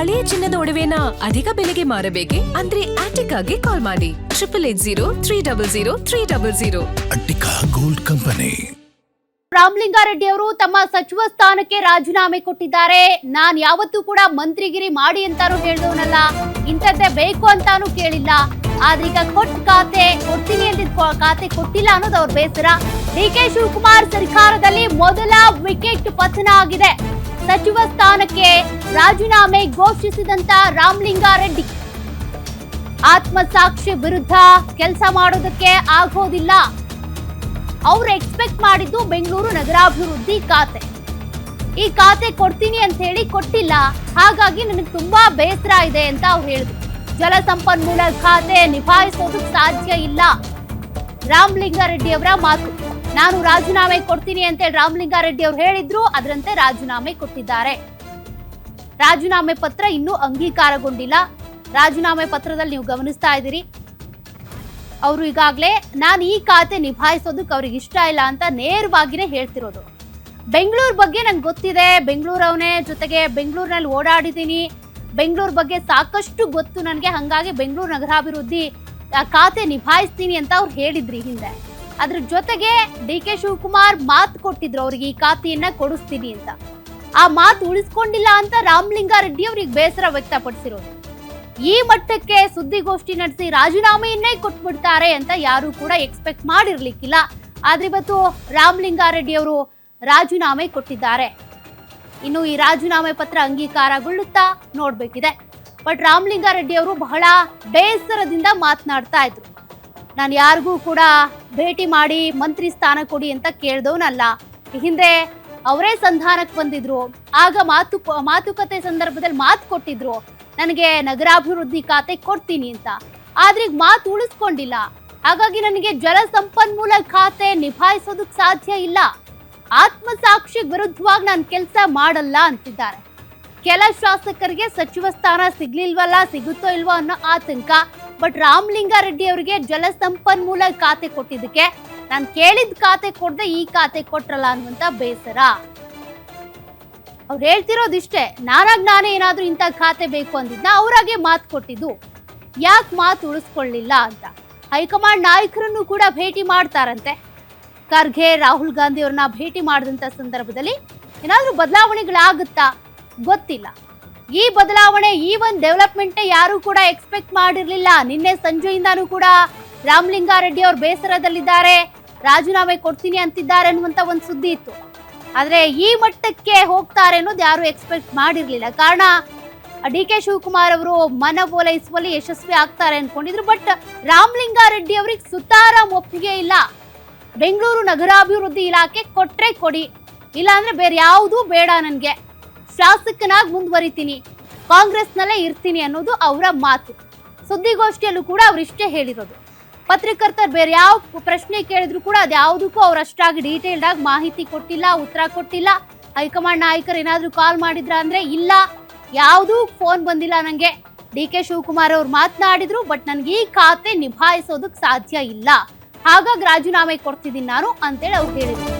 ಹಳೆಯ ಚಿನ್ನದ ಒಡವೆನ ಅಧಿಕ ಬೆಲೆಗೆ ಮಾರಬೇಕೆ ಅಂದ್ರೆ ಆಟಿಕಾಗೆ ಕಾಲ್ ಮಾಡಿ 8880300300. Attica gold company. ರಾಮಲಿಂಗಾರೆಡ್ಡಿ ಅವರು ತಮ್ಮ ಸಚಿವ ಸ್ಥಾನಕ್ಕೆ ರಾಜೀನಾಮೆ ಕೊಟ್ಟಿದ್ದಾರೆ. ನಾನ್ ಯಾವತ್ತೂ ಕೂಡ ಮಂತ್ರಿಗಿರಿ ಮಾಡಿ ಅಂತಾನು ಹೇಳಿದವನಲ್ಲ, ಇಂಥದ್ದೇ ಬೇಕು ಅಂತಾನು ಕೇಳಿಲ್ಲ. ಆದ್ರೀಗ ಕೊಟ್ಟ ಖಾತೆ ಕೊಡ್ತೀನಿ ಅಂದಿದ್ದ ಖಾತೆ ಕೊಟ್ಟಿಲ್ಲ ಅನ್ನೋದು ಅವ್ರ ಬೇಸರ. ಡಿಕೆ ಶಿವಕುಮಾರ್ ಸರ್ಕಾರದಲ್ಲಿ ಮೊದಲ ವಿಕೆಟ್ ಪತನ ಆಗಿದೆ. ಸಚಿವ ಸ್ಥಾನಕ್ಕೆ ರಾಜೀನಾಮೆ ಘೋಷಿಸಿದಂತ ರಾಮಲಿಂಗಾರೆಡ್ಡಿ ಆತ್ಮಸಾಕ್ಷಿ ವಿರುದ್ಧ ಕೆಲಸ ಮಾಡೋದಕ್ಕೆ ಆಗೋದಿಲ್ಲ. ಅವ್ರು ಎಕ್ಸ್ಪೆಕ್ಟ್ ಮಾಡಿದ್ದು ಬೆಂಗಳೂರು ನಗರಾಭಿವೃದ್ಧಿ ಖಾತೆ. ಈ ಖಾತೆ ಕೊಡ್ತೀನಿ ಅಂತ ಹೇಳಿ ಕೊಟ್ಟಿಲ್ಲ, ಹಾಗಾಗಿ ನನಗೆ ತುಂಬಾ ಬೇಸರ ಇದೆ ಅಂತ ಅವ್ರು ಹೇಳಿದ್ರು. ಜಲಸಂಪನ್ಮೂಲ ಖಾತೆ ನಿಭಾಯಿಸೋದಕ್ಕೆ ಸಾಧ್ಯ ಇಲ್ಲ. ರಾಮಲಿಂಗಾರೆಡ್ಡಿ ಅವರ ಮಾತು. ನಾನು ರಾಜೀನಾಮೆ ಕೊಡ್ತೀನಿ ಅಂತ ಹೇಳಿ ರಾಮಲಿಂಗಾರೆಡ್ಡಿ ಅವರು ಹೇಳಿದ್ರು, ಅದರಂತೆ ರಾಜೀನಾಮೆ ಕೊಟ್ಟಿದ್ದಾರೆ. ರಾಜೀನಾಮೆ ಪತ್ರ ಇನ್ನೂ ಅಂಗೀಕಾರಗೊಂಡಿಲ್ಲ. ರಾಜೀನಾಮೆ ಪತ್ರದಲ್ಲಿ ನೀವು ಗಮನಿಸ್ತಾ ಇದ್ದೀರಿ, ಅವರು ಈಗಾಗಲೇ ನಾನು ಈ ಖಾತೆ ನಿಭಾಯಿಸೋದಕ್ಕೆ ಅವ್ರಿಗೆ ಇಷ್ಟ ಇಲ್ಲ ಅಂತ ನೇರವಾಗಿನೇ ಹೇಳ್ತಿರೋದು. ಬೆಂಗಳೂರು ಬಗ್ಗೆ ನಂಗೆ ಗೊತ್ತಿದೆ, ಬೆಂಗಳೂರವನೇ, ಜೊತೆಗೆ ಬೆಂಗಳೂರಿನಲ್ಲಿ ಓಡಾಡಿದ್ದೀನಿ, ಬೆಂಗಳೂರು ಬಗ್ಗೆ ಸಾಕಷ್ಟು ಗೊತ್ತು ನನಗೆ, ಹಾಗಾಗಿ ಬೆಂಗಳೂರು ನಗರಾಭಿವೃದ್ಧಿ ಖಾತೆ ನಿಭಾಯಿಸ್ತೀನಿ ಅಂತ ಅವ್ರು ಹೇಳಿದ್ರಿ ಹಿಂದೆ. ಅದ್ರ ಜೊತೆಗೆ ಡಿ ಕೆ ಶಿವಕುಮಾರ್ ಮಾತು ಕೊಟ್ಟಿದ್ರು ಅವ್ರಿಗೆ ಈ ಖಾತೆಯನ್ನ ಕೊಡಿಸ್ತೀನಿ ಅಂತ. ಆ ಮಾತು ಉಳಿಸ್ಕೊಂಡಿಲ್ಲ ಅಂತ ರಾಮಲಿಂಗಾರೆಡ್ಡಿ ಅವ್ರಿಗೆ ಬೇಸರ ವ್ಯಕ್ತಪಡಿಸಿರೋದು. ಈ ಮಟ್ಟಕ್ಕೆ ಸುದ್ದಿಗೋಷ್ಠಿ ನಡೆಸಿ ರಾಜೀನಾಮೆಯನ್ನೇ ಕೊಟ್ಬಿಡ್ತಾರೆ ಅಂತ ಯಾರು ಕೂಡ ಎಕ್ಸ್ಪೆಕ್ಟ್ ಮಾಡಿರ್ಲಿಕ್ಕಿಲ್ಲ. ಆದ್ರೆ ಇವತ್ತು ರಾಮಲಿಂಗಾರೆಡ್ಡಿ ಅವರು ರಾಜೀನಾಮೆ ಕೊಟ್ಟಿದ್ದಾರೆ. ಇನ್ನು ಈ ರಾಜೀನಾಮೆ ಪತ್ರ ಅಂಗೀಕಾರಗೊಳ್ಳುತ್ತಾ ನೋಡ್ಬೇಕಿದೆ. ಬಟ್ ರಾಮಲಿಂಗಾರೆಡ್ಡಿ ಅವರು ಬಹಳ ಬೇಸರದಿಂದ ಮಾತನಾಡ್ತಾ ಇದ್ರು. ನಾನು ಯಾರಿಗೂ ಕೂಡ ಭೇಟಿ ಮಾಡಿ ಮಂತ್ರಿ ಸ್ಥಾನ ಕೊಡಿ ಅಂತ ಕೇಳ್ದವನಲ್ಲ. ಹಿಂದೆ ಅವರೇ ಸಂಧಾನಕ್ಕೆ ಬಂದಿದ್ರು, ಆಗ ಮಾತುಕತೆ ಸಂದರ್ಭದಲ್ಲಿ ಮಾತು ಕೊಟ್ಟಿದ್ರು, ನನಗೆ ನಗರಾಭಿವೃದ್ಧಿ ಖಾತೆ ಕೊಡ್ತೀನಿ ಅಂತ. ಆದ್ರೆ ಈಗ ಮಾತು ಉಳಿಸ್ಕೊಂಡಿಲ್ಲ, ಹಾಗಾಗಿ ನನಗೆ ಜಲಸಂಪನ್ಮೂಲ ಖಾತೆ ನಿಭಾಯಿಸೋದಕ್ಕೆ ಸಾಧ್ಯ ಇಲ್ಲ. ಆತ್ಮಸಾಕ್ಷಿ ವಿರುದ್ಧವಾಗಿ ನಾನು ಕೆಲಸ ಮಾಡಲ್ಲ ಅಂತಿದ್ದಾರೆ. ಕೆಲ ಶಾಸಕರಿಗೆ ಸಚಿವ ಸ್ಥಾನ ಸಿಗ್ಲಿಲ್ವಲ್ಲ, ಸಿಗುತ್ತೋ ಇಲ್ವೋ ಅನ್ನೋ ಆತಂಕ. ಬಟ್ ರಾಮಲಿಂಗಾರೆಡ್ಡಿ ಅವರಿಗೆ ಜಲಸಂಪನ್ಮೂಲ ಖಾತೆ ಕೊಟ್ಟಿದ್ದಕ್ಕೆ ನಾನು ಕೇಳಿದ ಖಾತೆ ಕೊಡದೆ ಈ ಖಾತೆ ಕೊಟ್ರಲ್ಲ ಅನ್ನುವಂತ ಬೇಸರ. ಅವ್ರು ಹೇಳ್ತಿರೋದಿಷ್ಟೇ, ನಾನೇ ಏನಾದ್ರೂ ಇಂಥ ಖಾತೆ ಬೇಕು ಅಂದಿದ್ನ, ಅವರಾಗೆ ಮಾತು ಕೊಟ್ಟಿದ್ದು, ಯಾಕೆ ಮಾತು ಉಳಿಸ್ಕೊಳ್ಳಿಲ್ಲ ಅಂತ. ಹೈಕಮಾಂಡ್ ನಾಯಕರನ್ನು ಕೂಡ ಭೇಟಿ ಮಾಡ್ತಾರಂತೆ. ಖರ್ಗೆ, ರಾಹುಲ್ ಗಾಂಧಿ ಅವ್ರನ್ನ ಭೇಟಿ ಮಾಡಿದಂತ ಸಂದರ್ಭದಲ್ಲಿ ಏನಾದ್ರೂ ಬದಲಾವಣೆಗಳಾಗುತ್ತಾ ಗೊತ್ತಿಲ್ಲ. ಈ ಬದಲಾವಣೆ, ಈ ಒಂದು ಡೆವಲಪ್ಮೆಂಟ್ ಯಾರು ಕೂಡ ಎಕ್ಸ್ಪೆಕ್ಟ್ ಮಾಡಿರ್ಲಿಲ್ಲ. ನಿನ್ನೆ ಸಂಜೆಯಿಂದಾನು ಕೂಡ ರಾಮಲಿಂಗಾರೆಡ್ಡಿ ಅವ್ರು ಬೇಸರದಲ್ಲಿದ್ದಾರೆ, ರಾಜೀನಾಮೆ ಕೊಡ್ತೀನಿ ಅಂತಿದ್ದಾರೆ ಅನ್ನುವಂತ ಒಂದು ಸುದ್ದಿ ಇತ್ತು. ಆದ್ರೆ ಈ ಮಟ್ಟಕ್ಕೆ ಹೋಗ್ತಾರೆ ಅನ್ನೋದು ಯಾರು ಎಕ್ಸ್ಪೆಕ್ಟ್ ಮಾಡಿರ್ಲಿಲ್ಲ. ಕಾರಣ ಡಿ ಕೆ ಶಿವಕುಮಾರ್ ಅವರು ಮನವೊಲೈಸುವಲ್ಲಿ ಯಶಸ್ವಿ ಆಗ್ತಾರೆ ಅನ್ಕೊಂಡಿದ್ರು. ಬಟ್ ರಾಮಲಿಂಗಾರೆಡ್ಡಿ ಅವ್ರಿಗೆ ಸುತಾರಾಮ್ ಒಪ್ಪಿಗೆ ಇಲ್ಲ. ಬೆಂಗಳೂರು ನಗರಾಭಿವೃದ್ಧಿ ಇಲಾಖೆ ಕೊಟ್ರೆ ಕೊಡಿ, ಇಲ್ಲಾಂದ್ರೆ ಬೇರೆ ಯಾವುದೂ ಬೇಡ, ನನಗೆ ಶಾಸಕನಾಗಿ ಮುಂದುವರಿತೀನಿ, ಕಾಂಗ್ರೆಸ್ನಲ್ಲೇ ಇರ್ತೀನಿ ಅನ್ನೋದು ಅವರ ಮಾತು. ಸುದ್ದಿಗೋಷ್ಠಿಯಲ್ಲೂ ಕೂಡ ಅವರಿಷ್ಟೇ ಹೇಳಿರೋದು. ಪತ್ರಕರ್ತರು ಬೇರೆ ಯಾವ ಪ್ರಶ್ನೆ ಕೇಳಿದ್ರು ಕೂಡ ಅದ್ಯಾವುದಕ್ಕೂ ಅವ್ರು ಅಷ್ಟಾಗಿ ಡೀಟೇಲ್ಡ್ ಆಗಿ ಮಾಹಿತಿ ಕೊಟ್ಟಿಲ್ಲ, ಉತ್ತರ ಕೊಟ್ಟಿಲ್ಲ. ಹೈಕಮಾಂಡ್ ನಾಯಕರು ಏನಾದ್ರು ಕಾಲ್ ಮಾಡಿದ್ರ ಅಂದ್ರೆ ಇಲ್ಲ, ಯಾವುದೂ ಫೋನ್ ಬಂದಿಲ್ಲ ನನಗೆ. ಡಿ ಕೆ ಶಿವಕುಮಾರ್ ಅವ್ರು ಮಾತನಾಡಿದ್ರು, ಬಟ್ ನನ್ಗೆ ಈ ಖಾತೆ ನಿಭಾಯಿಸೋದಕ್ಕೆ ಸಾಧ್ಯ ಇಲ್ಲ, ಹಾಗಾಗಿ ರಾಜೀನಾಮೆ ಕೊಡ್ತಿದ್ದೀನಿ ನಾನು ಅಂತೇಳಿ ಅವ್ರು ಹೇಳಿದ್ರು.